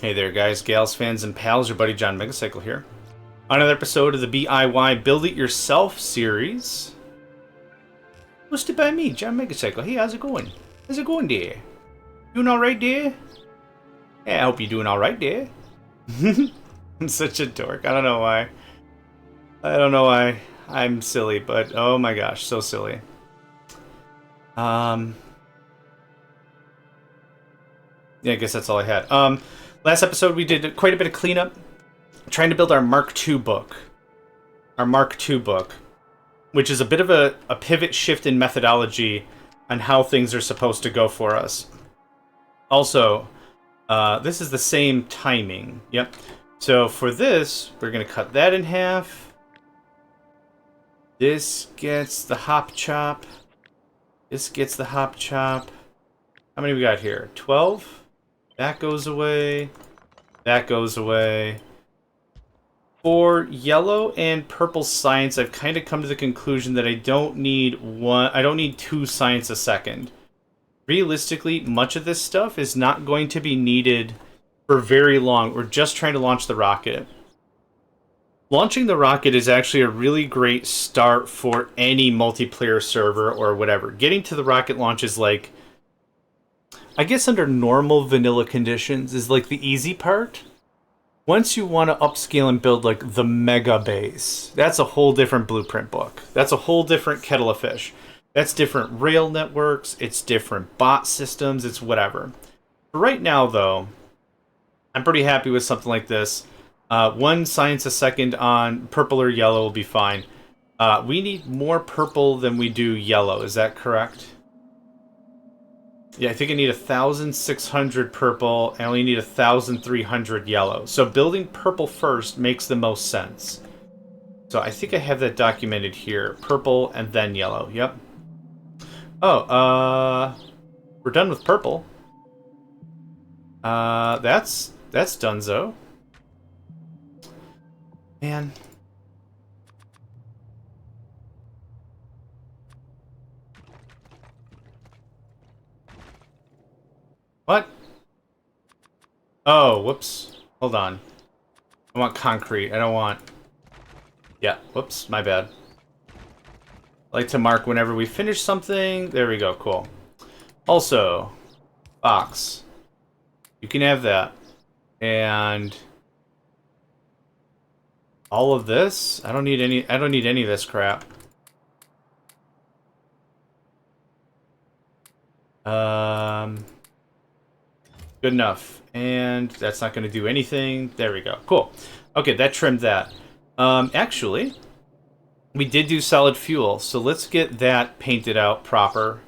Hey there, guys, gals, fans, and pals. Your buddy JohnMegacycle here. On another episode of the DIY Build It Yourself series. Hosted by me, JohnMegacycle. Hey, how's it going? How's it going, dear? Doing alright, dear? Yeah, I hope you're doing alright, dear. I'm such a dork. I don't know why. I don't know why I'm silly, but oh my gosh, so silly. Yeah, I guess that's all I had. Last episode we did quite a bit of cleanup, trying to build our Mark II book. Our Mark II book, which is a bit of a pivot shift in methodology on how things are supposed to go for us. Also, this is the same timing. Yep. So for this, we're going to cut that in half. This gets the hop chop. This gets the hop chop. How many we got here? 12? That goes away. That goes away. For yellow and purple science, I've kind of come to the conclusion that I don't need one. I don't need 2 science a second. Realistically, much of this stuff is not going to be needed for very long. We're just trying to launch the rocket. Launching the rocket is actually a really great start for any multiplayer server or whatever. Getting to the rocket launch is like, I guess under normal vanilla conditions, is like the easy part. Once you want to upscale and build like the mega base, that's a whole different blueprint book. That's a whole different kettle of fish. That's different rail networks, it's different bot systems, it's whatever. For right now, though, I'm pretty happy with something like this. 1 science a second on purple or yellow will be fine. We need more purple than we do yellow, is that correct? Yeah, I think I need 1,600 purple, and I only need 1,300 yellow. So building purple first makes the most sense. So I think I have that documented here. Purple and then yellow, yep. Oh, we're done with purple. That's donezo. Man. What? Oh, whoops. Hold on. I want concrete. I don't want... Yeah, whoops, my bad. I like to mark whenever we finish something. There we go, cool. Also, box. You can have that. And all of this? I don't need any of this crap. Good enough. And that's not going to do anything. There we go. Cool. Okay, that trimmed that. Actually, we did do solid fuel, so let's get that painted out proper.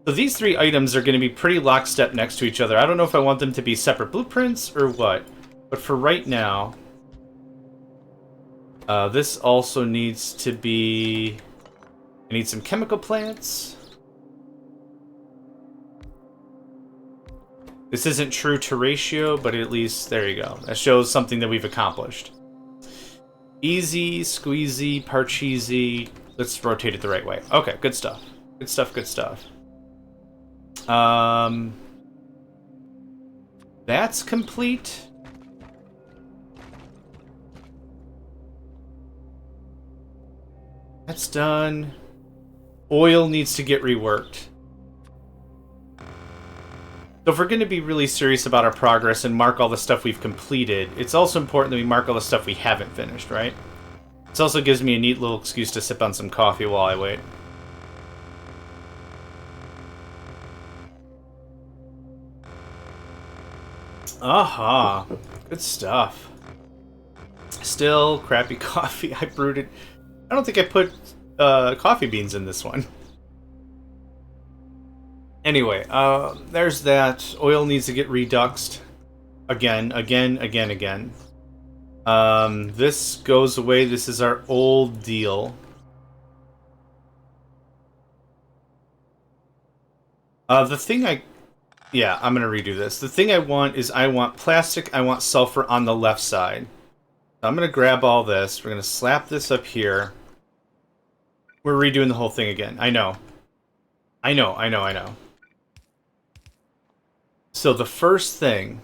So these 3 items are going to be pretty lockstep next to each other. I don't know if I want them to be separate blueprints or what, but for right now, this also needs to be... I need some chemical plants. This isn't true to ratio, but at least, there you go. That shows something that we've accomplished. Easy, squeezy, parcheesy. Let's rotate it the right way. Okay, good stuff. Good stuff, good stuff. That's complete. That's done. Oil needs to get reworked. So if we're going to be really serious about our progress and mark all the stuff we've completed, it's also important that we mark all the stuff we haven't finished, right? This also gives me a neat little excuse to sip on some coffee while I wait. Aha! Good stuff. Still crappy coffee. I brewed it. I don't think I put coffee beans in this one. Anyway, there's that. Oil needs to get reduxed. Again. This goes away. This is our old deal. The thing yeah, I'm going to redo this. The thing I want is I want plastic, I want sulfur on the left side. I'm going to grab all this. We're going to slap this up here. We're redoing the whole thing again. I know. I know, I know, I know. So the first thing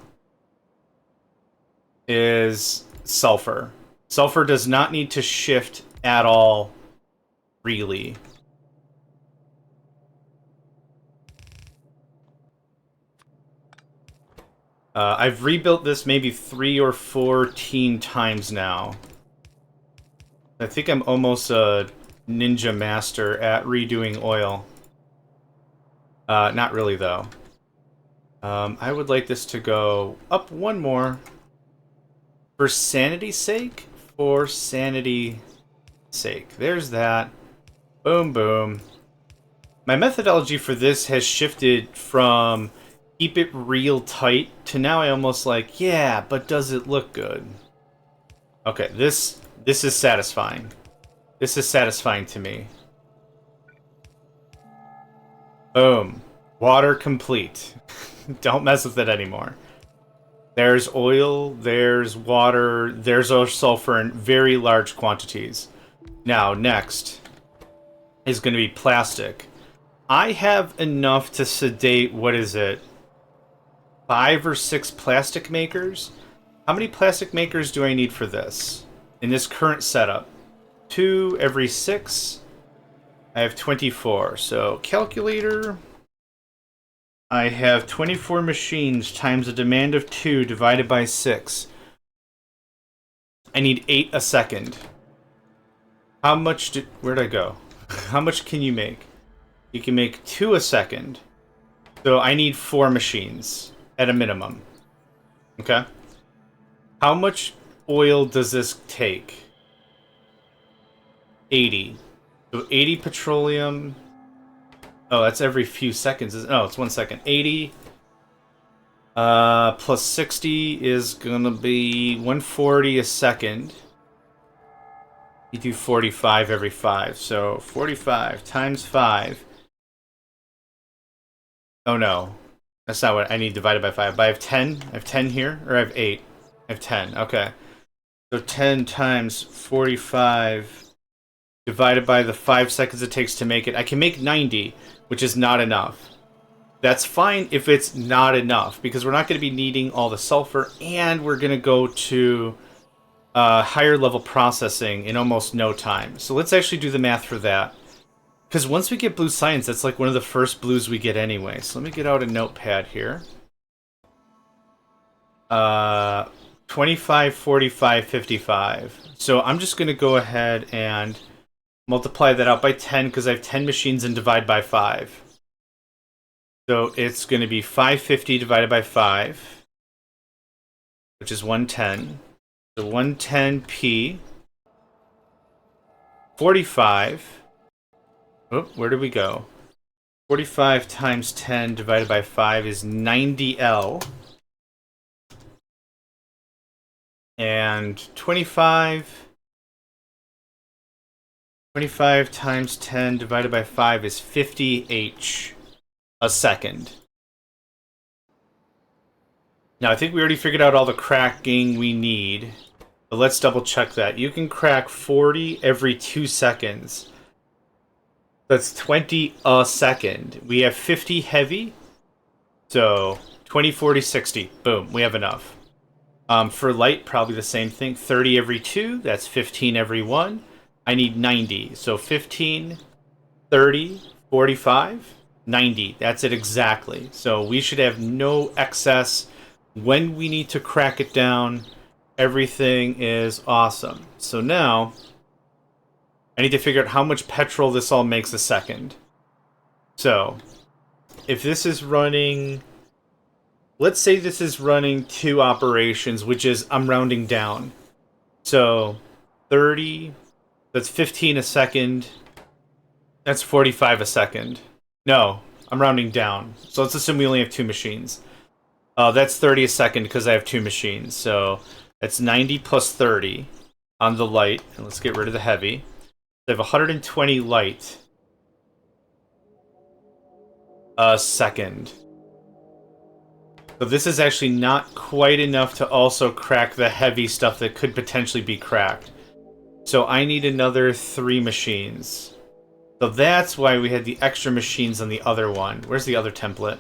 is sulfur. Sulfur does not need to shift at all, really. I've rebuilt this maybe 3 or 14 times now. I think I'm almost a ninja master at redoing oil. Not really, though. I would like this to go up one more. For sanity's sake? For sanity's sake. There's that. Boom, boom. My methodology for this has shifted from keep it real tight to now I almost like, yeah, but does it look good? Okay, this is satisfying. This is satisfying to me. Boom. Water complete. Don't mess with it anymore. There's oil, there's water, there's our sulfur in very large quantities. Now, next is going to be plastic. I have enough to sedate, what is it? 5 or 6 plastic makers? How many plastic makers do I need for this? In this current setup? 2 every 6. I have 24. So, calculator. I have 24 machines times a demand of 2 divided by 6. I need 8 a second. How much did... Where'd I go? How much can you make? You can make 2 a second. So I need 4 machines at a minimum. Okay? How much oil does this take? 80. So 80 petroleum... Oh, that's every few seconds. Oh, it's 1 second. 80 plus 60 is gonna be 140 a second. You do 45 every 5. So 45 times 5. Oh no. That's not what I need divided by 5. But I have 10. I have 10 here. Or I have 8. I have 10. Okay. So 10 times 45 divided by the 5 seconds it takes to make it. I can make 90. Which is not enough. That's fine if it's not enough, because we're not going to be needing all the sulfur, and we're going to go to higher level processing in almost no time. So let's actually do the math for that. Because once we get blue science, that's like one of the first blues we get anyway. So let me get out a notepad here. 25, 45, 55. So I'm just going to go ahead and multiply that out by 10 because I have 10 machines and divide by 5. So it's going to be 550 divided by 5, which is 110. So 110p. 45. Oh, where did we go? 45 times 10 divided by 5 is 90L. And 25 times 10 divided by 5 is 50H a second. Now, I think we already figured out all the cracking we need. But let's double check that. You can crack 40 every 2 seconds. That's 20 a second. We have 50 heavy. So, 20, 40, 60. Boom, we have enough. For light, probably the same thing. 30 every 2. That's 15 every 1. I need 90. So 15, 30, 45, 90. That's it exactly. So we should have no excess. When we need to crack it down, everything is awesome. So now, I need to figure out how much petrol this all makes a second. So, if this is running... Let's say this is running 2 operations, which is, I'm rounding down. So, 30... That's 15 a second. That's 45 a second. No, I'm rounding down. So let's assume we only have 2 machines. That's 30 a second because I have 2 machines. So that's 90 plus 30 on the light. And let's get rid of the heavy. I have 120 light a second. So this is actually not quite enough to also crack the heavy stuff that could potentially be cracked. So I need another 3 machines. So So that's why we had the extra machines on the other one. Where's the other template?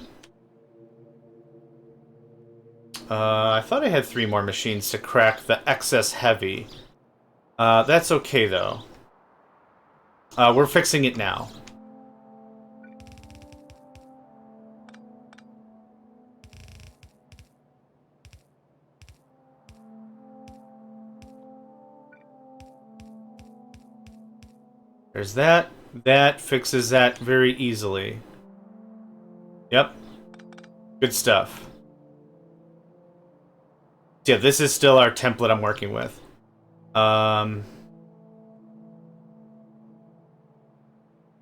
I thought I had 3 more machines to crack the excess heavy. That's okay, though. We're fixing it now. There's that. That fixes that very easily. Yep. Good stuff. Yeah, this is still our template I'm working with.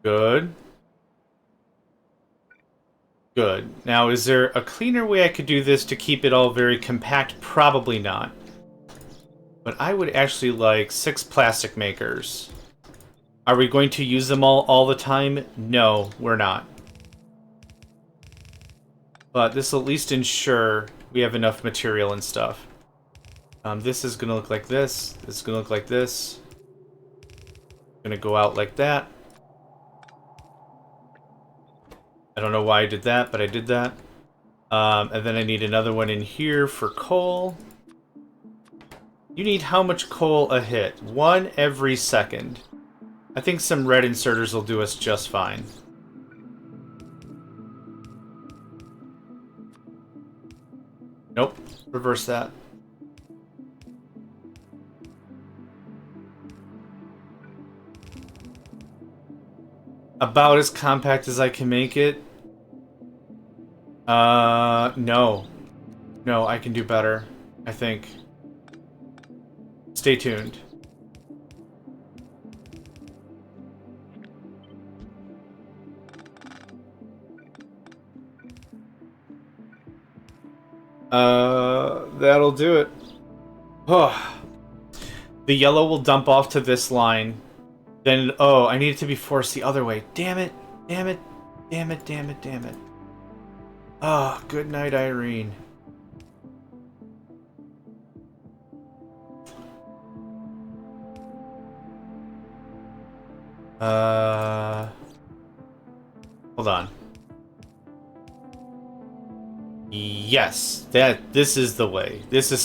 Good. Good. Now, is there a cleaner way I could do this to keep it all very compact? Probably not. But I would actually like 6 plastic makers. Are we going to use them all the time? No, we're not. But this will at least ensure we have enough material and stuff. This is going to look like this. This is going to look like this. Going to go out like that. I don't know why I did that, but I did that. And then I need another one in here for coal. You need how much coal a hit? 1 every second. I think some red inserters will do us just fine. Nope. Reverse that. About as compact as I can make it. No. No, I can do better, I think. Stay tuned. That'll do it. Oh. The yellow will dump off to this line. Then, oh, I need it to be forced the other way. Damn it. Damn it. Damn it, damn it, damn it. Oh, good night, Irene. Hold on. Yes, this is the way. This is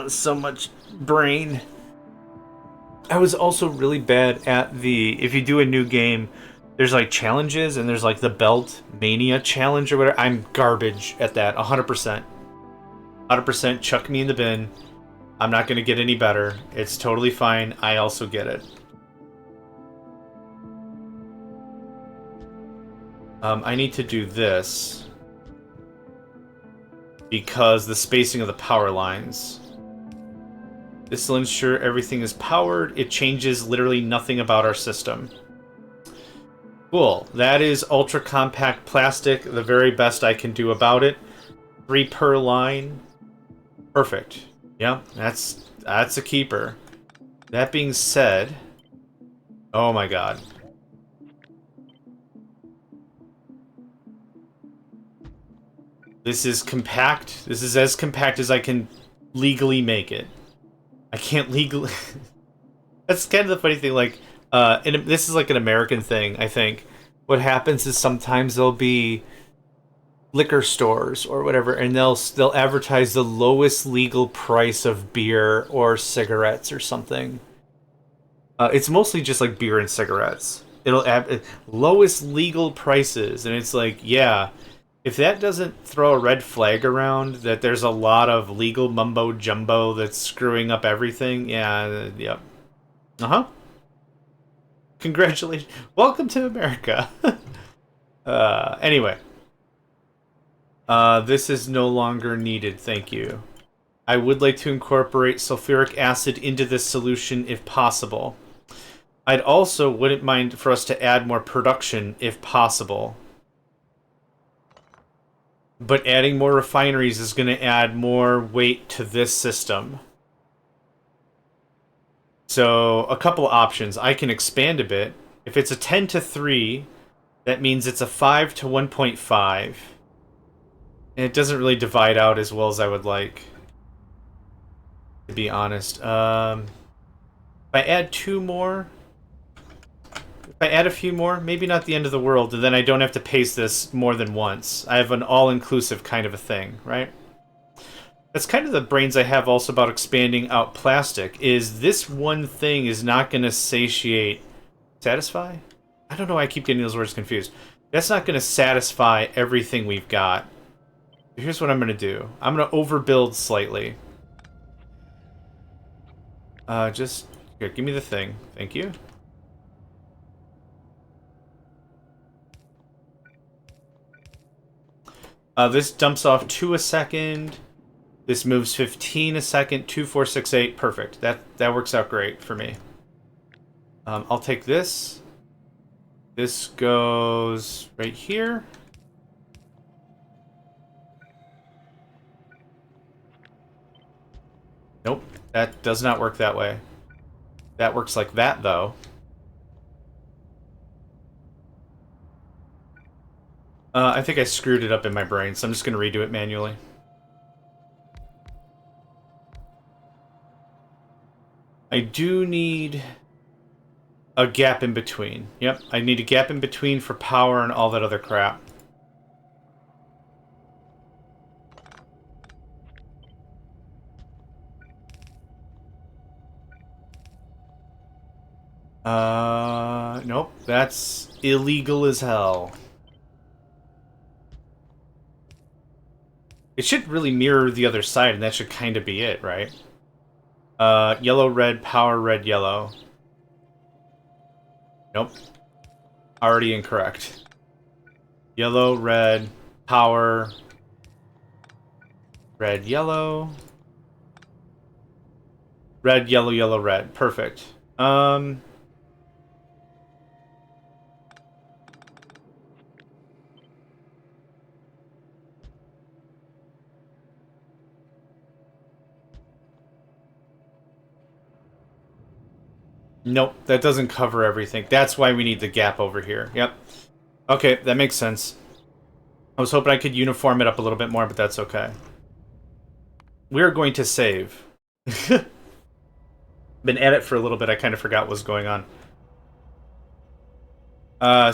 so much brain. I was also really bad at if you do a new game, there's like challenges and there's like the Belt Mania challenge or whatever. I'm garbage at that, 100%. 100% chuck me in the bin. I'm not going to get any better. It's totally fine. I also get it. I need to do this because the spacing of the power lines. This will ensure everything is powered. It changes literally nothing about our system. Cool. That is ultra compact plastic. The very best I can do about it. 3 per line. Perfect. Yeah, that's a keeper. That being said, oh my god. This is compact. This is as compact as I can legally make it. I can't legally... That's kind of the funny thing, like, and this is like an American thing, I think. What happens is sometimes there'll be liquor stores or whatever, and they'll advertise the lowest legal price of beer or cigarettes or something. It's mostly just like beer and cigarettes. It'll add lowest legal prices, and it's like, yeah, if that doesn't throw a red flag around that there's a lot of legal mumbo jumbo that's screwing up everything, yeah, yep. Uh-huh. Congratulations. Welcome to America. Anyway. This is no longer needed, thank you. I would like to incorporate sulfuric acid into this solution if possible. I'd also wouldn't mind for us to add more production if possible. But adding more refineries is going to add more weight to this system. So, a couple options. I can expand a bit. If it's a 10 to 3, that means it's a 5 to 1.5. And it doesn't really divide out as well as I would like, to be honest. I add 2 more, if I add a few more, maybe not the end of the world, and then I don't have to paste this more than once. I have an all-inclusive kind of a thing, right? That's kind of the brains I have also about expanding out plastic, is this one thing is not going to satisfy? I don't know why I keep getting those words confused. That's not going to satisfy everything we've got. Here's what I'm going to do. I'm going to overbuild slightly. Just... Here, give me the thing. Thank you. This dumps off 2 a second. This moves 15 a second. 2, 4, 6, 8. Perfect. That works out great for me. I'll take this. This goes right here. Nope. That does not work that way. That works like that, though. I think I screwed it up in my brain, so I'm just going to redo it manually. I do need a gap in between. Yep, I need a gap in between for power and all that other crap. Nope, that's illegal as hell. It should really mirror the other side, and that should kind of be it, right? Yellow, red, power, red, yellow. Nope. Already incorrect. Yellow, red, power, red, yellow. Red, yellow, yellow, red. Perfect. Nope, that doesn't cover everything. That's why we need the gap over here. Yep. Okay, that makes sense. I was hoping I could uniform it up a little bit more, but that's okay. We're going to save. Been at it for a little bit, I kind of forgot what was going on.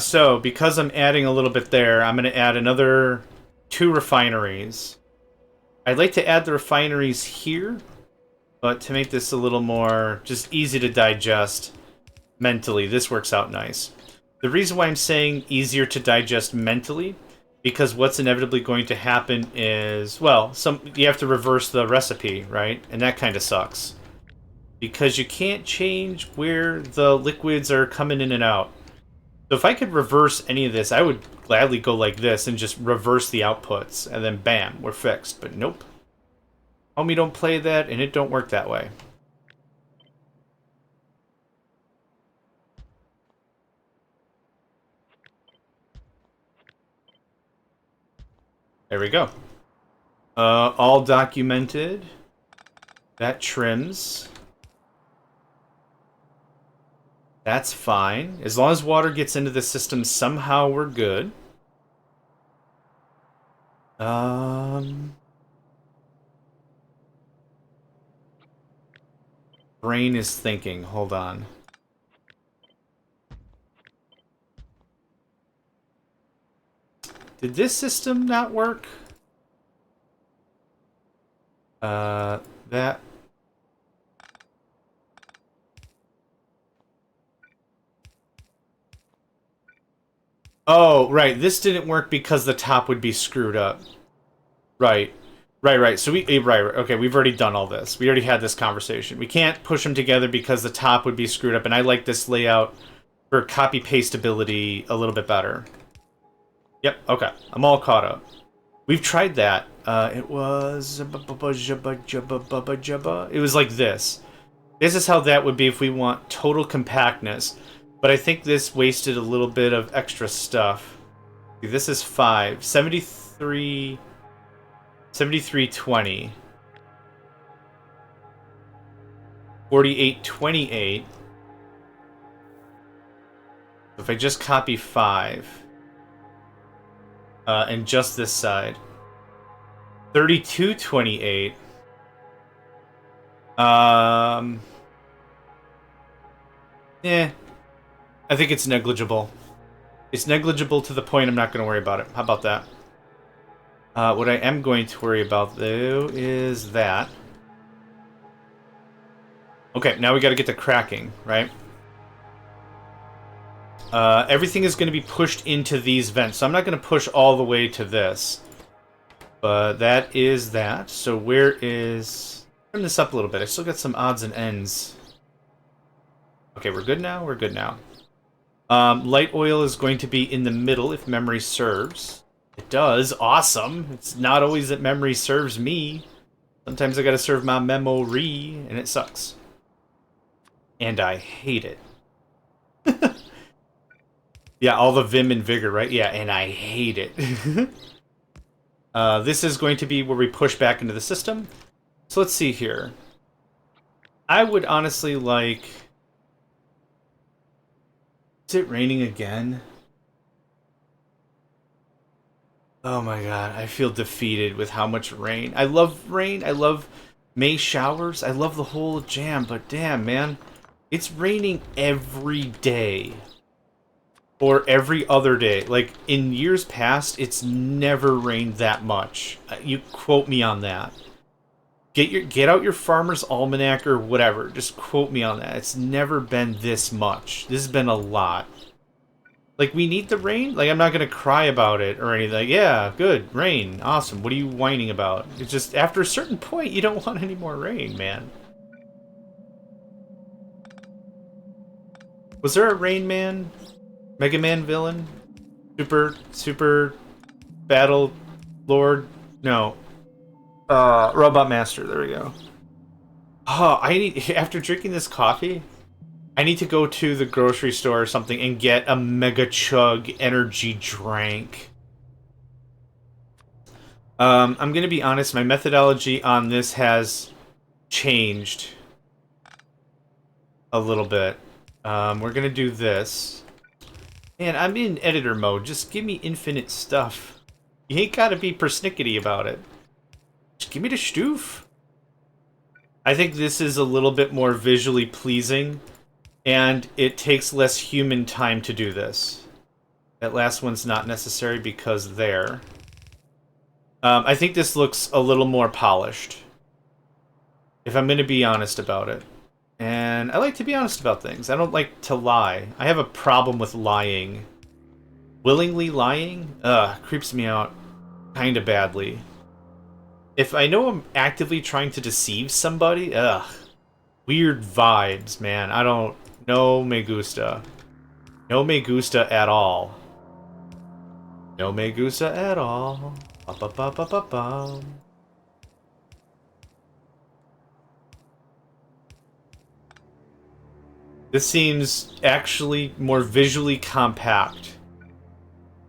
So, because I'm adding a little bit there, I'm going to add another 2 refineries. I'd like to add the refineries here, but to make this a little more just easy to digest mentally, this works out nice. The reason why I'm saying easier to digest mentally, because what's inevitably going to happen is, well, you have to reverse the recipe, right? And that kind of sucks. Because you can't change where the liquids are coming in and out. So if I could reverse any of this, I would gladly go like this and just reverse the outputs, and then bam, we're fixed. But nope. Homie don't play that, and it don't work that way. There we go. All documented. That trims. That's fine. As long as water gets into the system, somehow we're good. Brain is thinking. Hold on. Did this system not work? That... Oh, right. This didn't work because the top would be screwed up. Right. Right. So right. Okay, we've already done all this. We already had this conversation. We can't push them together because the top would be screwed up, and I like this layout for copy-paste ability a little bit better. Yep, okay. I'm all caught up. We've tried that. It was... It was like this. This is how that would be if we want total compactness. But I think this wasted a little bit of extra stuff. This is 5. 73... 7320. 4828. If I just copy 5... and just this side. 3228. Eh, I think it's negligible. It's negligible to the point I'm not going to worry about it. How about that? What I am going to worry about, though, is that. Okay, now we got to get to cracking, right? Everything is going to be pushed into these vents, so I'm not going to push all the way to this. But that is that. So where is... Turn this up a little bit. I still got some odds and ends. Okay, we're good now? We're good now. Light oil is going to be in the middle if memory serves. It does. Awesome. It's not always that memory serves me. Sometimes I gotta serve my memory, and it sucks. And I hate it. Yeah, all the vim and vigor, right? Yeah, and I hate it. This is going to be where we push back into the system. So let's see here. I would honestly like... Is it raining again? Oh my god, I feel defeated with how much rain. I love rain, I love May showers, I love the whole jam, but damn, man. It's raining every day. Or every other day. Like, in years past, it's never rained that much. You quote me on that. Get out your Farmer's Almanac or whatever. Just quote me on that. It's never been this much. This has been a lot. Like, we need the rain? Like, I'm not gonna cry about it or anything. Like, yeah, good, rain, awesome. What are you whining about? It's just, after a certain point, you don't want any more rain, man. Was there a Rain Man? Mega Man villain? Super Battle Lord? No. Robot Master, there we go. Oh, I need, after drinking this coffee, I need to go to the grocery store or something and get a Mega Chug energy drink. I'm gonna be honest, my methodology on this has changed a little bit. We're gonna do this. Man, I'm in editor mode. Just give me infinite stuff. You ain't gotta be persnickety about it. Just give me the stoof. I think this is a little bit more visually pleasing, and it takes less human time to do this. That last one's not necessary because there. I think this looks a little more polished, if I'm going to be honest about it. And I like to be honest about things. I don't like to lie. I have a problem with lying. Willingly lying? Creeps me out kinda badly. If I know I'm actively trying to deceive somebody, weird vibes, man. I don't... No me gusta. No me gusta at all. No me gusta at all. Ba-ba-ba-ba-ba-bum. This seems actually more visually compact.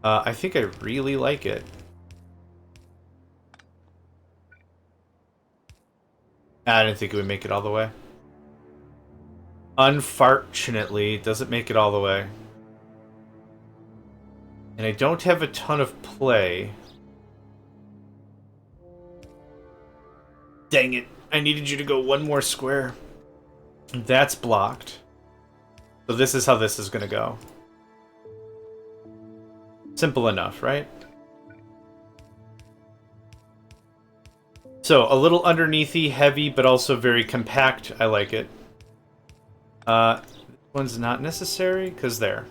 I think I really like it. I didn't think it would make it all the way. Unfortunately, it doesn't make it all the way. And I don't have a ton of play. Dang it. I needed you to go one more square. That's blocked. So this is how this is going to go. Simple enough, right? So, a little underneathy, heavy, but also very compact. I like it. This one's not necessary, because there.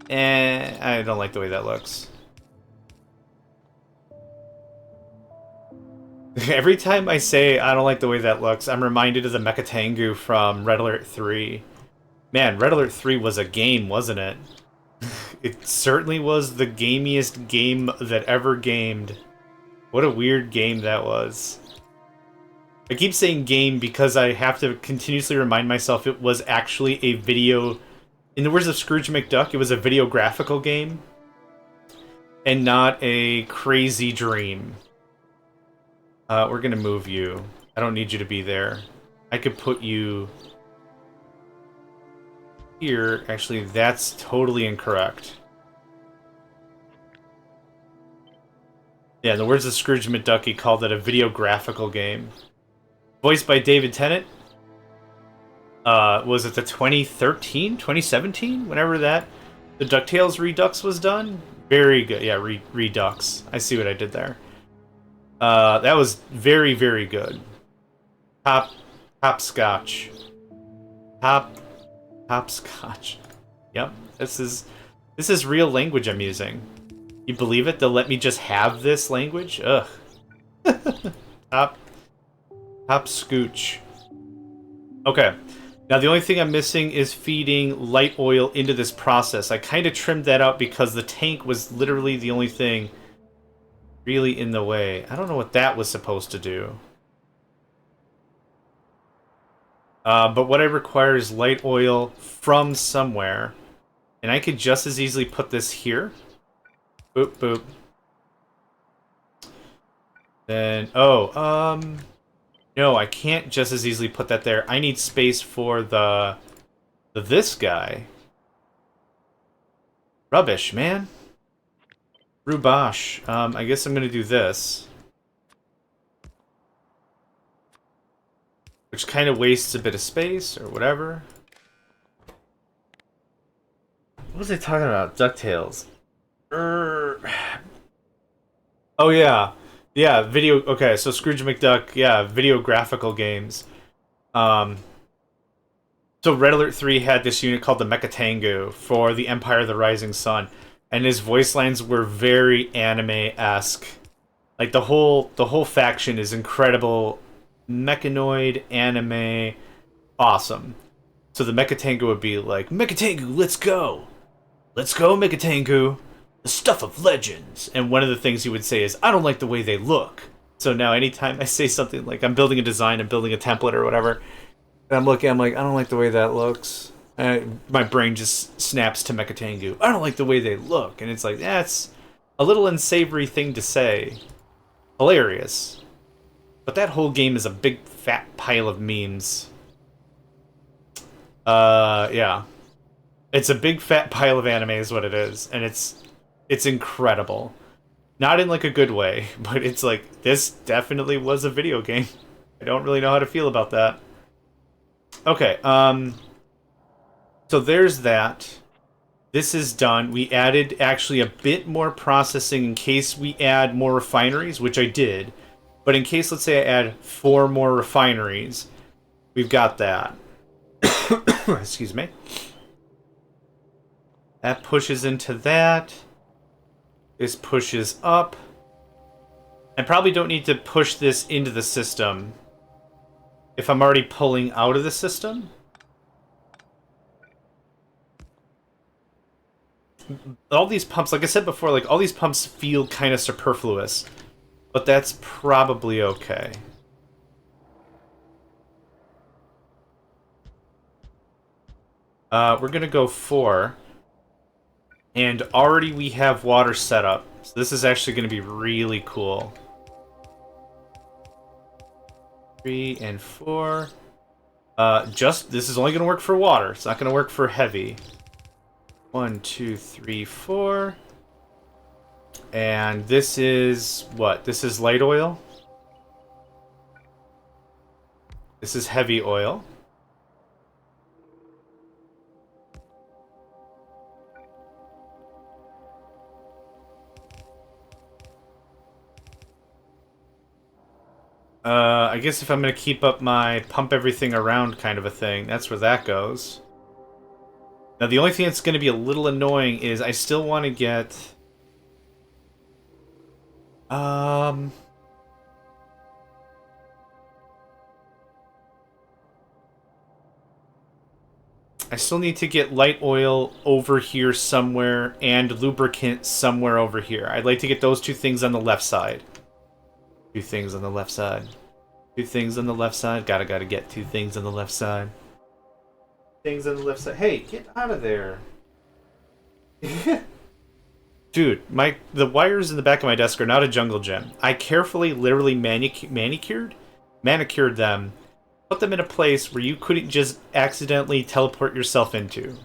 I don't like the way that looks. Every time I say I don't like the way that looks, I'm reminded of the Mechatengu from Red Alert 3. Man, Red Alert 3 was a game, wasn't it? It certainly was the gamiest game that ever gamed. What a weird game that was. I keep saying game because I have to continuously remind myself it was actually a video... In the words of Scrooge McDuck, it was a video graphical game. And not a crazy dream. We're gonna move you. I don't need you to be there. I could put you... here. Actually, that's totally incorrect. Yeah, in the words of Scrooge McDuck, he called it a video graphical game. Voiced by David Tennant. Was it the 2013, 2017? Whenever the DuckTales Redux was done? Very good. Yeah, Redux. I see what I did there. That was very, very good. Hopscotch. Hopscotch. Yep. This is real language I'm using. You believe it? They'll let me just have this language? Ugh. Hopscooch. Okay. Now the only thing I'm missing is feeding light oil into this process. I kind of trimmed that out because the tank was literally the only thing really in the way. I don't know what that was supposed to do. But what I require is light oil from somewhere. And I could just as easily put this here. Boop, boop. Then, no, I can't just as easily put that there. I need space for this guy. Rubbish, man. Rubosh. I guess I'm gonna do this. Which kind of wastes a bit of space, or whatever. What was I talking about? DuckTales. Oh, yeah. Yeah, video... Okay, so Scrooge McDuck, yeah, video graphical games. So Red Alert 3 had this unit called the Mechatango for the Empire of the Rising Sun. And his voice lines were very anime-esque. Like, the whole faction is incredible. Mechanoid, anime, awesome. So the Mechatango would be like, Mechatango, let's go! Let's go, Mechatango! The stuff of legends. And one of the things he would say is, I don't like the way they look. So now anytime I say something like, I'm building a design, I'm building a template or whatever, and I'm looking, I'm like, I don't like the way that looks. And my brain just snaps to Mechatango. I don't like the way they look. And it's like, that's a little unsavory thing to say. Hilarious. But that whole game is a big fat pile of memes. Yeah. It's a big fat pile of anime is what it is. And it's incredible. Not in like a good way, but it's like, this definitely was a video game. I don't really know how to feel about that. Okay, so there's that. This is done. We added actually a bit more processing in case we add more refineries, which I did. But in case, let's say I add 4 more refineries, we've got that. Excuse me. That pushes into that. This pushes up. I probably don't need to push this into the system if I'm already pulling out of the system. All these pumps, like I said before, like all these pumps feel kind of superfluous. But that's probably okay. We're gonna go 4. And already we have water set up. So this is actually gonna be really cool. 3 and 4. This is only gonna work for water. It's not gonna work for heavy. 1, 2, 3, 4. And this is what? This is light oil. This is heavy oil. I guess if I'm going to keep up my pump everything around kind of a thing, that's where that goes. Now, the only thing that's going to be a little annoying is I still want to get... I still need to get light oil over here somewhere and lubricant somewhere over here. I'd like to get those 2 things on the left side. 2 things on the left side. 2 things on the left side. Gotta get 2 things on the left side. Things on the left side. Hey, get out of there. Dude, the wires in the back of my desk are not a jungle gym. I carefully, literally manicured them, put them in a place where you couldn't just accidentally teleport yourself into.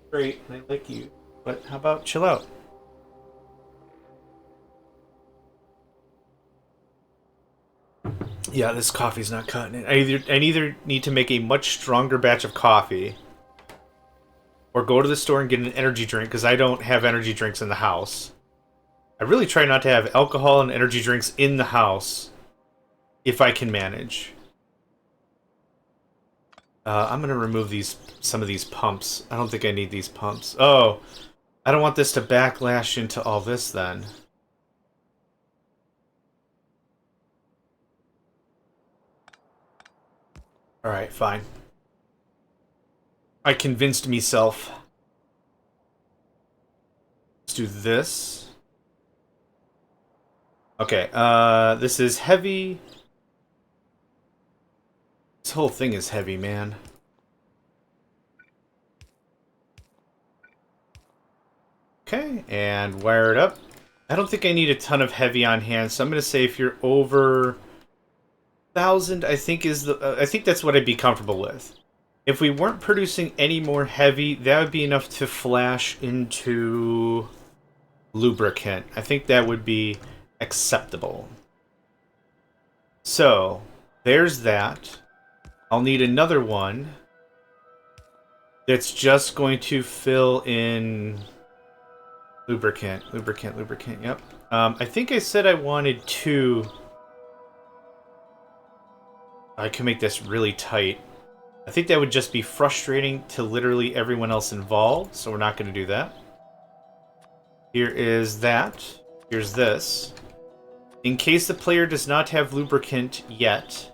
Great, I like you. But how about chill out? Yeah, this coffee's not cutting it. I either need to make a much stronger batch of coffee, or go to the store and get an energy drink, because I don't have energy drinks in the house. I really try not to have alcohol and energy drinks in the house, if I can manage. I'm going to remove some of these pumps. I don't think I need these pumps. Oh, I don't want this to backlash into all this then. Alright, fine. I convinced myself. Let's do this. Okay, this is heavy. This whole thing is heavy, man. Okay, and wire it up. I don't think I need a ton of heavy on hand, so I'm going to say if you're over 1,000, I think that's what I'd be comfortable with. If we weren't producing any more heavy, that would be enough to flash into lubricant. I think that would be acceptable. So, there's that. I'll need another one that's just going to fill in lubricant, yep. I think I said I wanted 2. I can make this really tight. I think that would just be frustrating to literally everyone else involved, so we're not going to do that. Here is that. Here's this. In case the player does not have lubricant yet,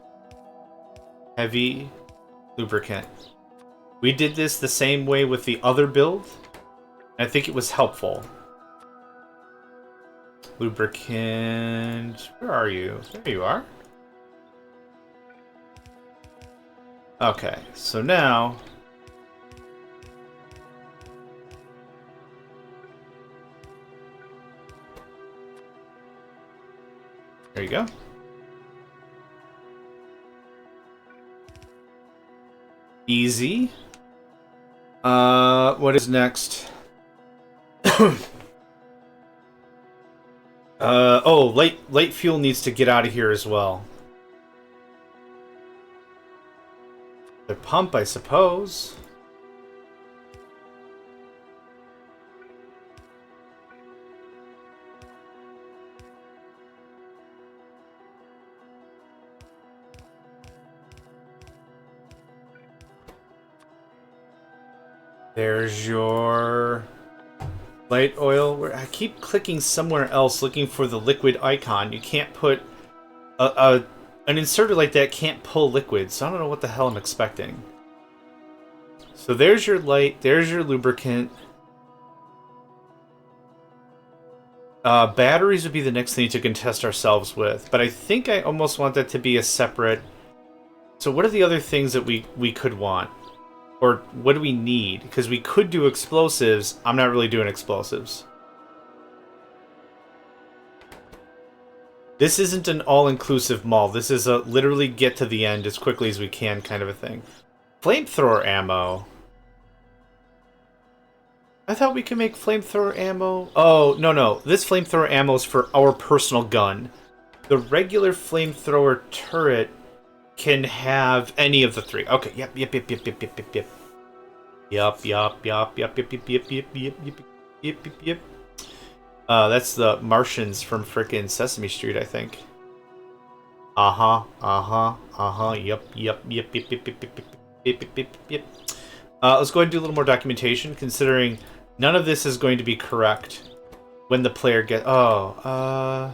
heavy lubricant. We did this the same way with the other build, and I think it was helpful. Lubricant... Where are you? There you are. Okay, so now... There you go. Easy. What is next? Oh, light fuel needs to get out of here as well. The pump, I suppose. There's your light oil. I keep clicking somewhere else looking for the liquid icon. You can't put an inserter like that can't pull liquid, so I don't know what the hell I'm expecting. So there's your light, there's your lubricant. Batteries would be the next thing to contest ourselves with, but I think I almost want that to be a separate... So what are the other things that we could want? Or what do we need? Because we could do explosives. I'm not really doing explosives. This isn't an all-inclusive mall. This is a literally get to the end as quickly as we can kind of a thing. Flamethrower ammo. I thought we could make flamethrower ammo. Oh, no. This flamethrower ammo is for our personal gun. The regular flamethrower turret can have any of the 3. Okay, yep. That's the Martians from frickin' Sesame Street, I think. Yep. Let's go ahead and do a little more documentation, considering none of this is going to be correct when the player gets... how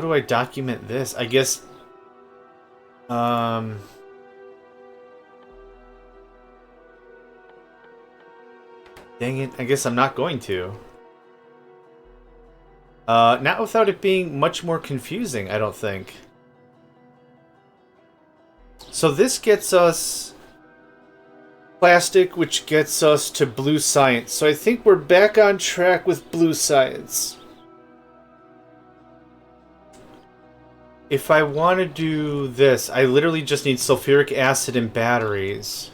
do I document this? I guess... Dang it, I guess I'm not going to. Not without it being much more confusing, I don't think. So this gets us plastic, which gets us to blue science. So I think we're back on track with blue science. If I want to do this, I literally just need sulfuric acid and batteries.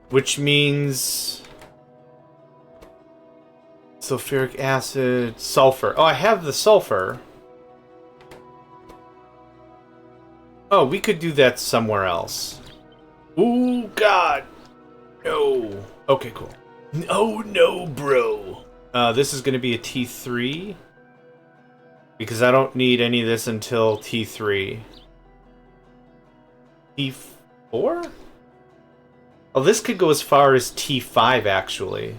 Which means... sulfuric acid, sulfur. Oh, I have the sulfur. Oh, we could do that somewhere else. Ooh, God. No. Okay, cool. Oh, no, bro. This is going to be a T3. Because I don't need any of this until T3. T4? Oh, this could go as far as T5, actually.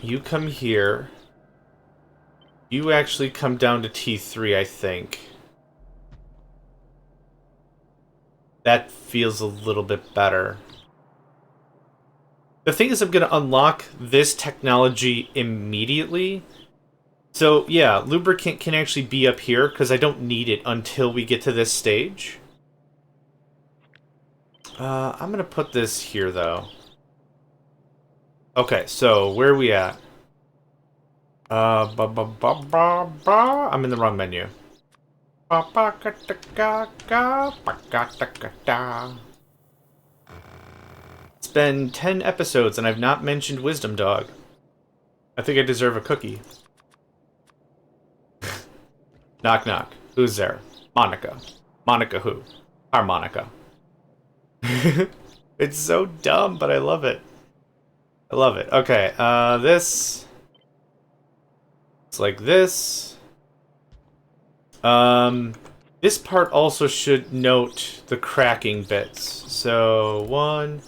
You come here. You actually come down to T3, I think. That feels a little bit better. The thing is, I'm going to unlock this technology immediately. So, yeah, lubricant can actually be up here, because I don't need it until we get to this stage. I'm going to put this here, though. Okay, so, where are we at? I'm in the wrong menu. It's been 10 episodes and I've not mentioned Wisdom Dog. I think I deserve a cookie. Knock knock. Who's there? Monica. Monica who? Harmonica. It's so dumb, but I love it. I love it. Okay, this... It's like this. This part also should note the cracking bits. So, 1,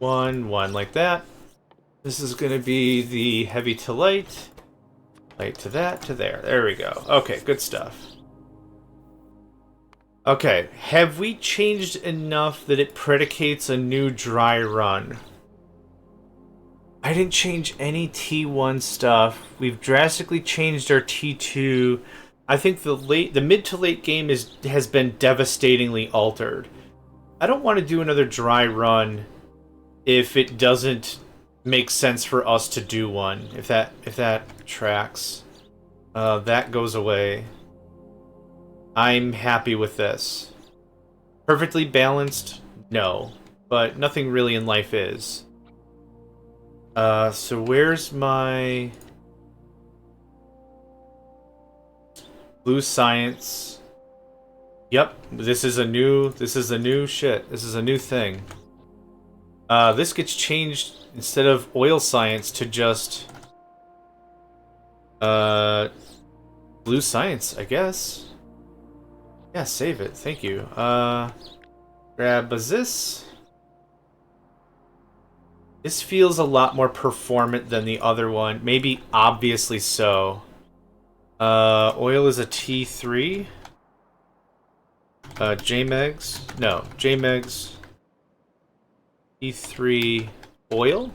1, 1, like that. This is going to be the heavy to light. Light to that, to there. There we go. Okay, good stuff. Okay, have we changed enough that it predicates a new dry run? I didn't change any T1 stuff. We've drastically changed our T2. I think the mid to late game has been devastatingly altered. I don't want to do another dry run if it doesn't make sense for us to do one. If that tracks. That goes away. I'm happy with this. Perfectly balanced? No. But nothing really in life is. So where's my... Blue science. Yep, this is a new shit. This is a new thing. This gets changed instead of oil science to just... Blue science, I guess. Yeah, save it. Thank you. Grab this. This feels a lot more performant than the other one. Maybe obviously so. Oil is a T3. JMegs. No, JMegs. T3 oil?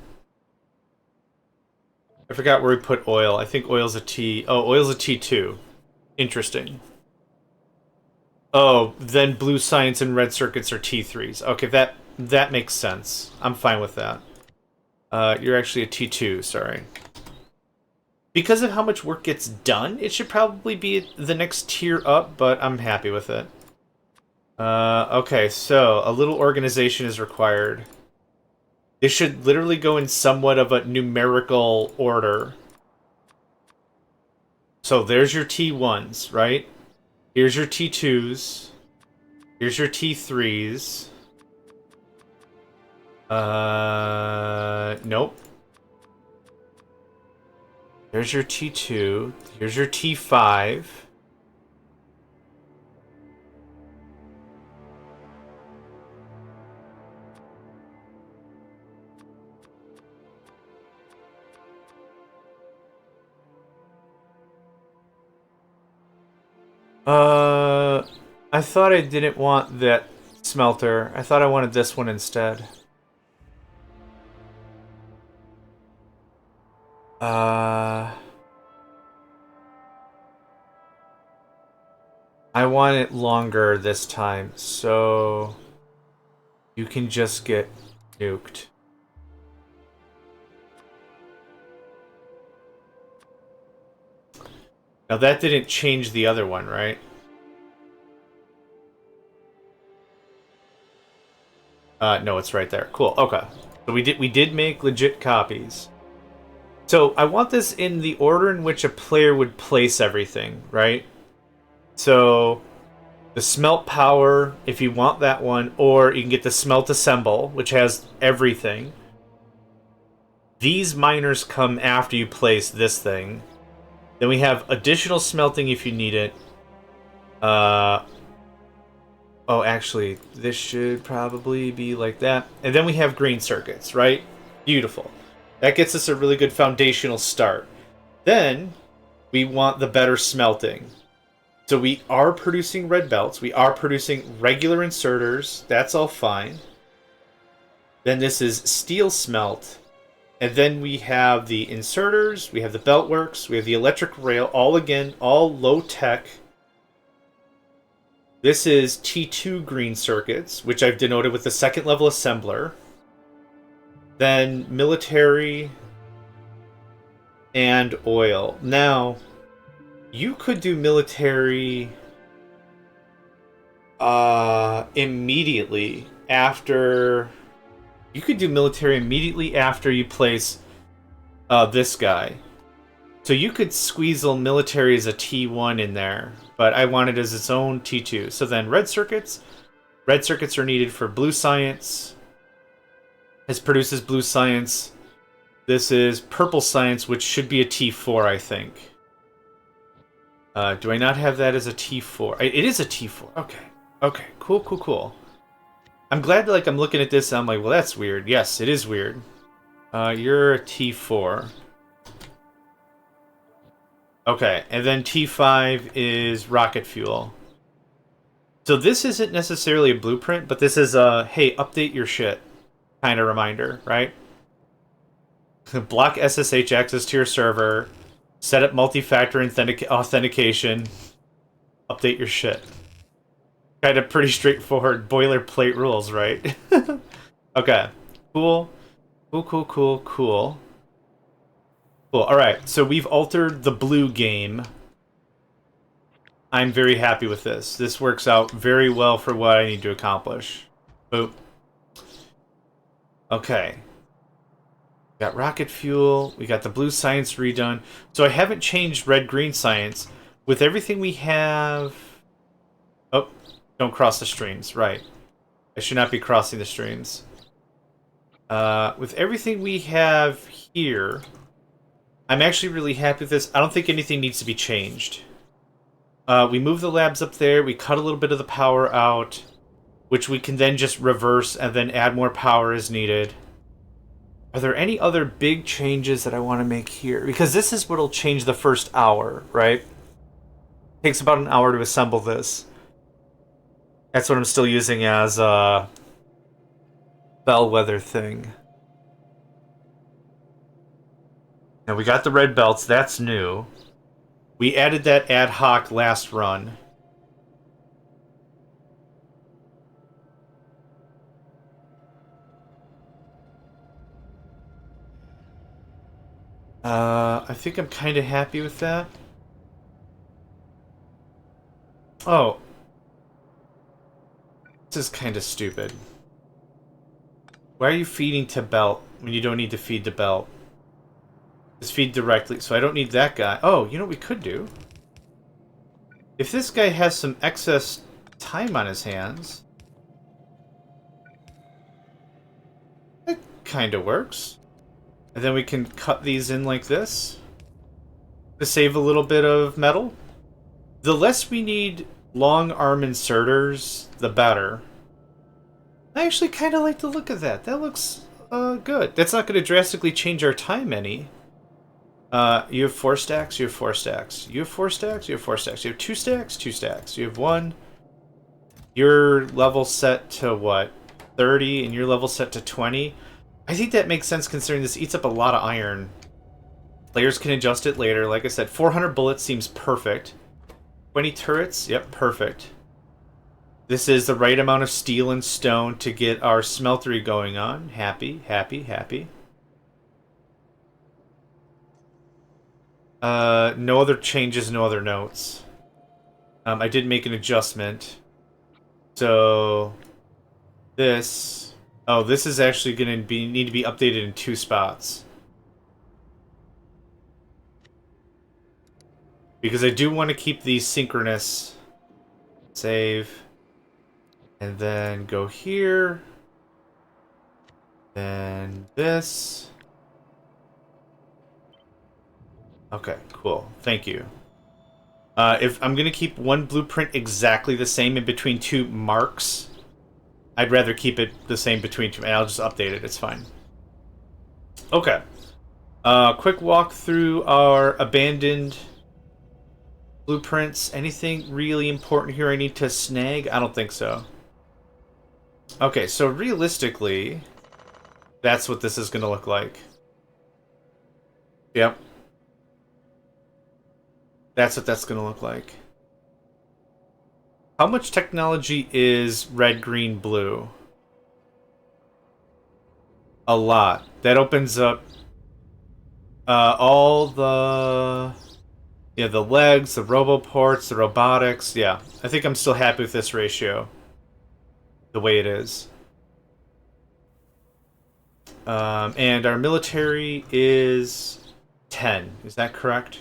I forgot where we put oil. I think oil's a T... Oh, oil's a T2. Interesting. Oh, then blue science and red circuits are T3s. Okay, that makes sense. I'm fine with that. You're actually a T2, sorry. Because of how much work gets done, it should probably be the next tier up, but I'm happy with it. Okay, so a little organization is required. This should literally go in somewhat of a numerical order. So there's your T1s, right? Here's your T2s. Here's your T3s. Nope. There's your T2. Here's your T5. I thought I didn't want that smelter. I thought I wanted this one instead. I want it longer this time, so you can just get nuked. Now that didn't change the other one, right? No, it's right there. Cool. Okay. So we did make legit copies. So I want this in the order in which a player would place everything, right? So the smelt power, if you want that one, or you can get the smelt assemble, which has everything. These miners come after you place this thing. Then we have additional smelting if you need it. Oh, actually, this should probably be like that. And then we have green circuits, right? Beautiful. That gets us a really good foundational start. Then we want the better smelting. So we are producing red belts. We are producing regular inserters. That's all fine. Then this is steel smelt. And then we have the inserters. We have the belt works. We have the electric rail. All again, all low tech. This is T2 green circuits, which I've denoted with the second level assembler. Then military and oil. Now, you could do military immediately after... You could do military immediately after you place this guy. So you could squeezle military as a T1 in there, but I want it as its own T2. So then red circuits. Red circuits are needed for blue science. This produces blue science. This is purple science, which should be a T4, I think. Do I not have that as a T4? It is a T4. Okay. Okay. Cool, cool, cool. I'm glad that, like, I'm looking at this and I'm like, well, that's weird. Yes, it is weird. You're a T4. Okay, and then T5 is rocket fuel. So this isn't necessarily a blueprint, but this is a, hey, update your shit kind of reminder, right? Block SSH access to your server, set up multi-factor authentication, update your shit. Kind of pretty straightforward boilerplate rules, right? Okay, cool. Cool, cool, cool, cool. Cool. Alright, so we've altered the blue game. I'm very happy with this. This works out very well for what I need to accomplish. Boop. Okay. We got rocket fuel. We got the blue science redone. So I haven't changed red-green science. With everything we have... Oh, don't cross the streams. Right. I should not be crossing the streams. With everything we have here... I'm actually really happy with this. I don't think anything needs to be changed. We move the labs up there. We cut a little bit of the power out, which we can then just reverse and then add more power as needed. Are there any other big changes that I want to make here? Because this is what'll change the first hour, right? It takes about an hour to assemble this. That's what I'm still using as a bellwether thing. Now we got the red belts, that's new. We added that ad hoc last run. I think I'm kind of happy with that. Oh. This is kind of stupid. Why are you feeding to belt when you don't need to feed to belt? Just feed directly, so I don't need that guy. Oh, you know what we could do? If this guy has some excess time on his hands... That kind of works. And then we can cut these in like this to save a little bit of metal. The less we need long arm inserters, the better. I actually kind of like the look of that. That looks good. That's not going to drastically change our time any. You have 4 stacks, you have 4 stacks. You have 4 stacks, you have 4 stacks. You have 2 stacks, 2 stacks. You have 1. Your level set to what? 30, and your level set to 20. I think that makes sense considering this eats up a lot of iron. Players can adjust it later. Like I said, 400 bullets seems perfect. 20 turrets? Yep, perfect. This is the right amount of steel and stone to get our smeltery going on. Happy, happy, happy. No other changes, no other notes. I did make an adjustment. So... This... Oh, this is actually going to need to be updated in 2 spots. Because I do want to keep these synchronous. Save. And then go here. Then this. Okay, cool. Thank you. If I'm going to keep one blueprint exactly the same in between two marks, I'd rather keep it the same between two, and I'll just update it. It's fine. Okay. Quick walk through our abandoned blueprints. Anything really important here I need to snag? I don't think so. Okay, so realistically, that's what this is going to look like. Yep. That's what that's going to look like. How much technology is red, green, blue? A lot. That opens up all the... Yeah, the legs, the roboports, the robotics. Yeah, I think I'm still happy with this ratio. The way it is. And our military is 10. Is that correct?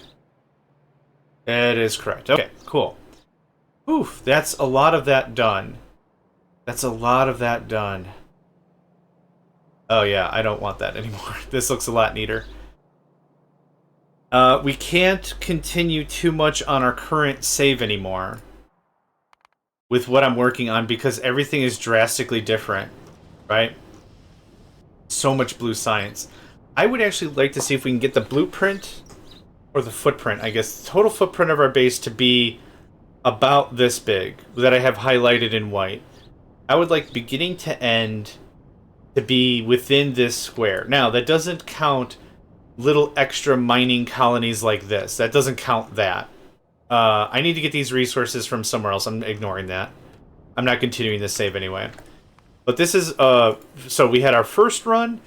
It is correct. Okay, cool. Oof, that's a lot of that done. That's a lot of that done. Oh yeah, I don't want that anymore. This looks a lot neater. We can't continue too much on our current save anymore with what I'm working on because everything is drastically different, right? So much blue science. I would actually like to see if we can get the blueprint or the footprint, I guess, the total footprint of our base to be about this big that I have highlighted in white. I would like beginning to end to be within this square. Now, that doesn't count little extra mining colonies like this. That doesn't count that. I need to get these resources from somewhere else. I'm ignoring that. I'm not continuing this save anyway. But this is, so we had our first run,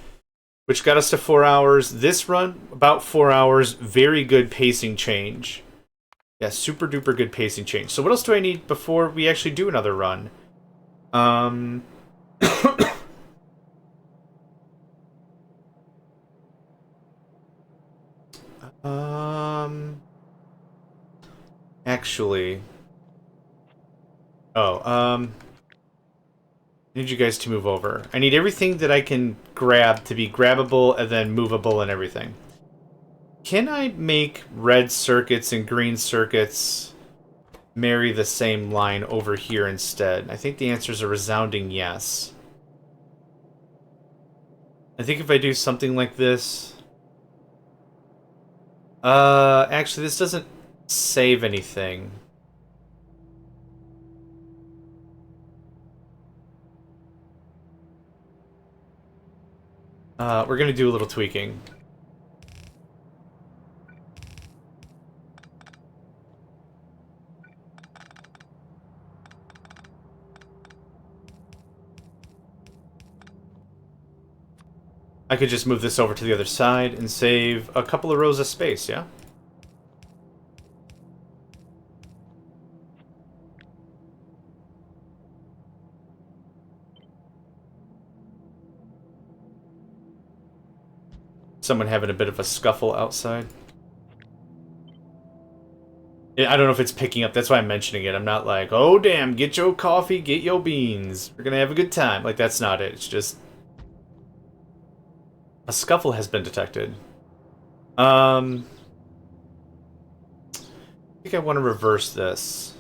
which got us to 4 hours. This run, about 4 hours. Very good pacing change. Yeah, super duper good pacing change. So what else do I need before we actually do another run? Actually... Oh, I need you guys to move over. I need everything that I can grab to be grabbable and then movable and everything. Can I make red circuits and green circuits marry the same line over here instead? I think the answer is a resounding yes. I think if I do something like this... actually, this doesn't save anything. We're gonna do a little tweaking. I could just move this over to the other side and save a couple of rows of space, yeah? Someone having a bit of a scuffle outside. I don't know if it's picking up. That's why I'm mentioning it. I'm not like, oh, damn, get your coffee, get your beans. We're going to have a good time. Like, that's not it. It's just... a scuffle has been detected. I think I want to reverse this.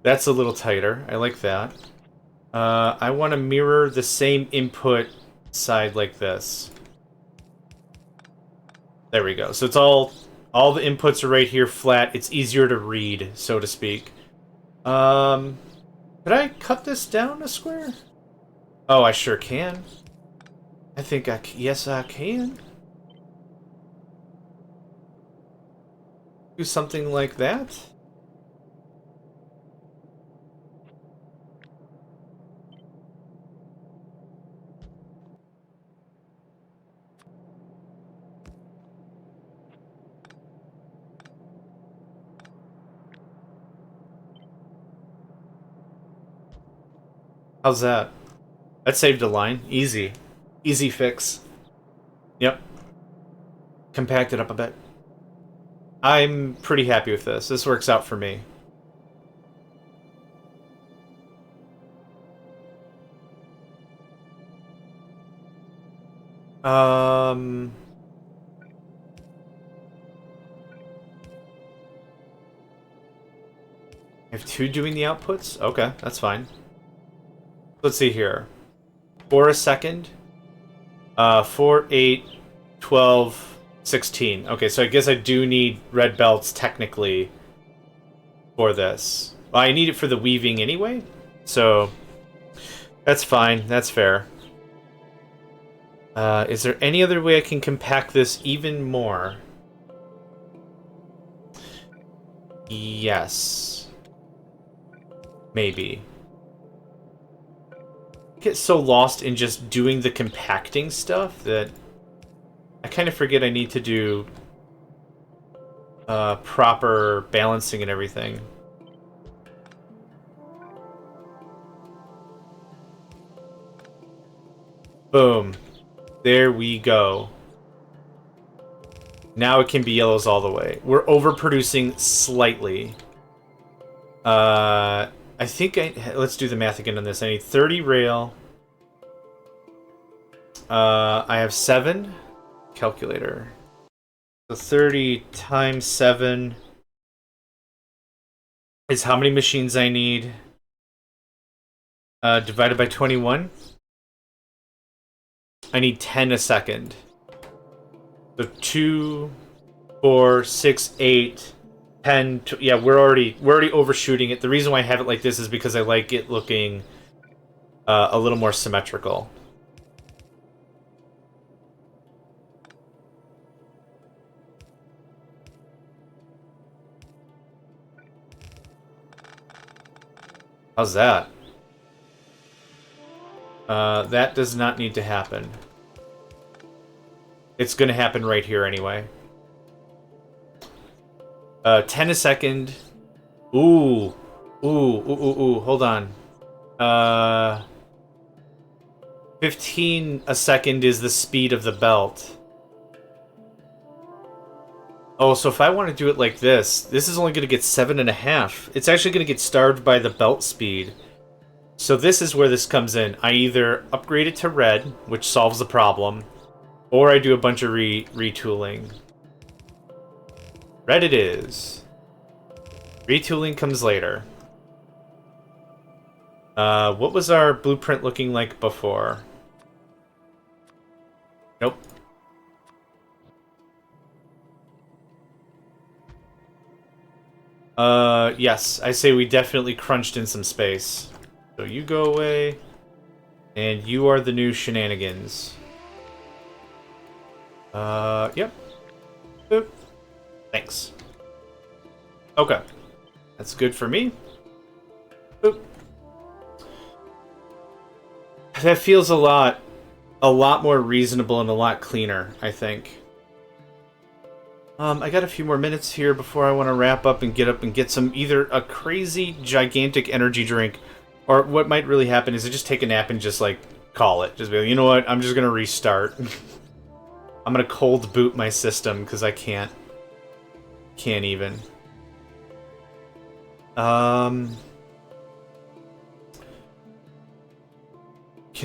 That's a little tighter. I like that. I want to mirror the same input side like this. There we go. So it's all the inputs are right here flat. It's easier to read, so to speak. Could I cut this down a square? Oh, I sure can. I think yes, I can. Do something like that. How's that? That saved a line. Easy. Easy fix. Yep. Compact it up a bit. I'm pretty happy with this. This works out for me. I have 2 doing the outputs? Okay, that's fine. Let's see here. 4 a second. 4, 8, 12, 16. Okay, so I guess I do need red belts, technically, for this. Well, I need it for the weaving anyway, so that's fine. That's fair. Is there any other way I can compact this even more? Yes. Maybe. I get so lost in just doing the compacting stuff that I kind of forget I need to do proper balancing and everything. Boom. There we go. Now it can be yellows all the way. We're overproducing slightly. I think let's do the math again on this. I need 30 rail. I have 7. Calculator. So 30 times 7 is how many machines I need. Divided by 21. I need 10 a second. So 2, 4, 6, 8, 10. Yeah, we're already overshooting it. The reason why I have it like this is because I like it looking a little more symmetrical. How's that? That does not need to happen. It's gonna happen right here anyway. 10 a second. Ooh. Ooh. Hold on. 15 a second is the speed of the belt. Oh, so if I want to do it like this is only going to get 7.5. It's actually going to get starved by the belt speed. So this is where this comes in. I either upgrade it to red, which solves the problem, or I do a bunch of retooling. Red it is. Retooling comes later. What was our blueprint looking like before? Nope. Yes, I say we definitely crunched in some space. So you go away, and you are the new shenanigans. Yep. Boop. Thanks. Okay. That's good for me. Boop. That feels a lot more reasonable and a lot cleaner, I think. I got a few more minutes here before I want to wrap up and get some either a crazy gigantic energy drink, or what might really happen is I just take a nap and just like call it. Just be like, you know what? I'm just gonna restart. I'm gonna cold boot my system because I can't even. Can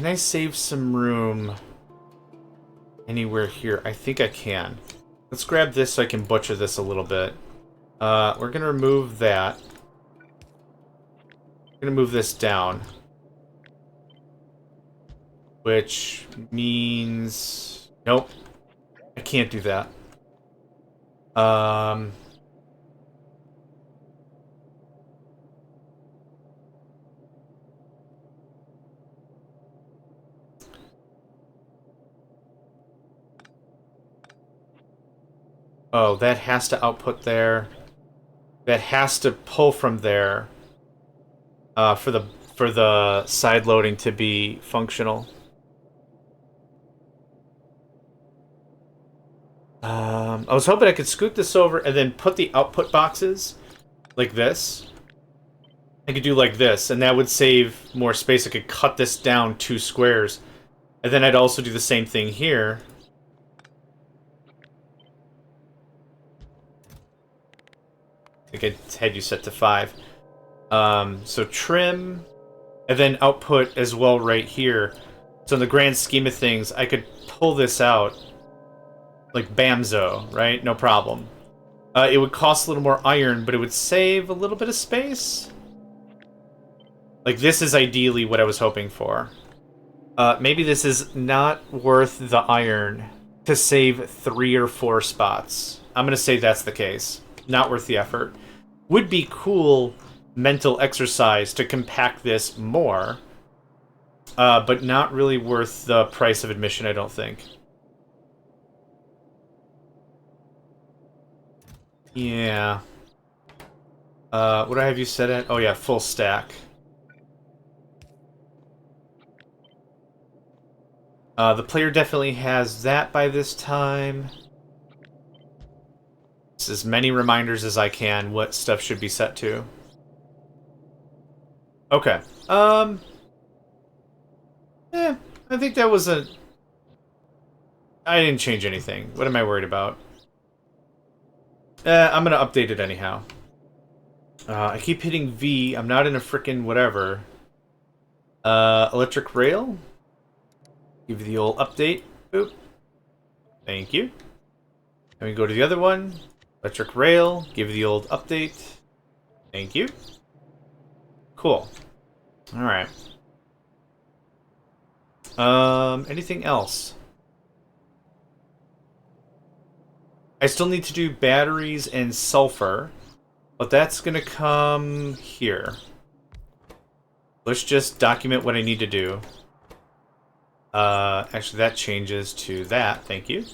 I save some room anywhere here? I think I can. Let's grab this so I can butcher this a little bit. We're gonna remove that. We're gonna move this down. Which means... Nope. I can't do that. Oh, that has to output there. That has to pull from there. For the side loading to be functional. I was hoping I could scoot this over and then put the output boxes like this. I could do like this, and that would save more space. I could cut this down 2 squares And then I'd also do the same thing here. I think I had you set to 5. So trim, and then output as well right here. So in the grand scheme of things, I could pull this out like bamzo, right? No problem. It would cost a little more iron, but it would save a little bit of space. Like, this is ideally what I was hoping for. Maybe this is not worth the iron to save 3 or 4 spots. I'm going to say that's the case. Not worth the effort. Would be cool mental exercise to compact this more, but not really worth the price of admission, I don't think. Yeah. What do I have you set at? Oh yeah, full stack. The player definitely has that by this time. This as many reminders as I can what stuff should be set to. Okay. I think that was a... I didn't change anything. What am I worried about? I'm gonna update it anyhow. I keep hitting V. I'm not in a frickin' whatever. Electric rail. Give you the old update. Boop. Thank you. Then we go to the other one. Electric rail. Give you the old update. Thank you. Cool. Alright. Anything else? I still need to do batteries and sulfur, but that's gonna come here. Let's just document what I need to do. Actually, that changes to that. Thank you.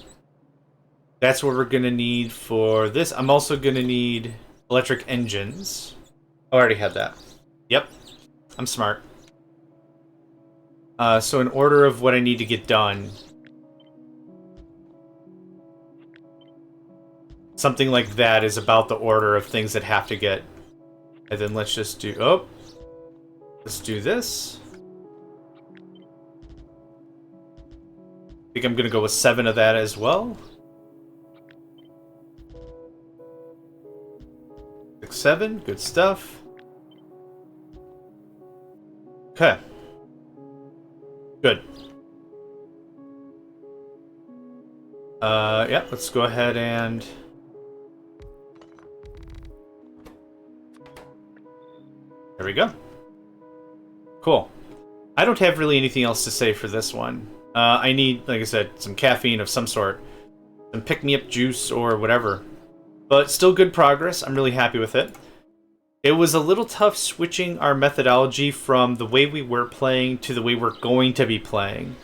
That's what we're gonna need for this. I'm also gonna need electric engines. Oh, I already had that. Yep. I'm smart. So in order of what I need to get done, something like that is about the order of things that have to get. And then let's just do... Oh! Let's do this. I think I'm gonna go with 7 of that as well. 6, 7. Good stuff. Okay. Good. Yeah, let's go ahead and... There we go. Cool. I don't have really anything else to say for this one. I need, like I said, some caffeine of some sort. Some pick-me-up juice or whatever. But still good progress. I'm really happy with it. It was a little tough switching our methodology from the way we were playing to the way we're going to be playing.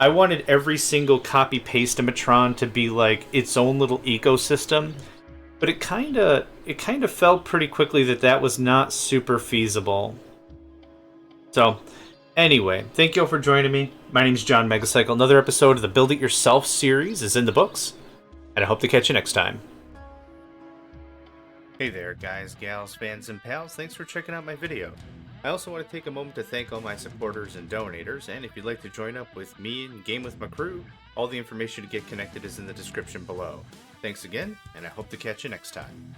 I wanted every single copy-paste-imatron to be like its own little ecosystem. But it kind of felt pretty quickly that that was not super feasible. So, anyway, thank you all for joining me. My name's JohnMegacycle. Another episode of the Build It Yourself series is in the books, and I hope to catch you next time. Hey there, guys, gals, fans, and pals. Thanks for checking out my video. I also want to take a moment to thank all my supporters and donators, and if you'd like to join up with me and game with my crew, all the information to get connected is in the description below. Thanks again, and I hope to catch you next time.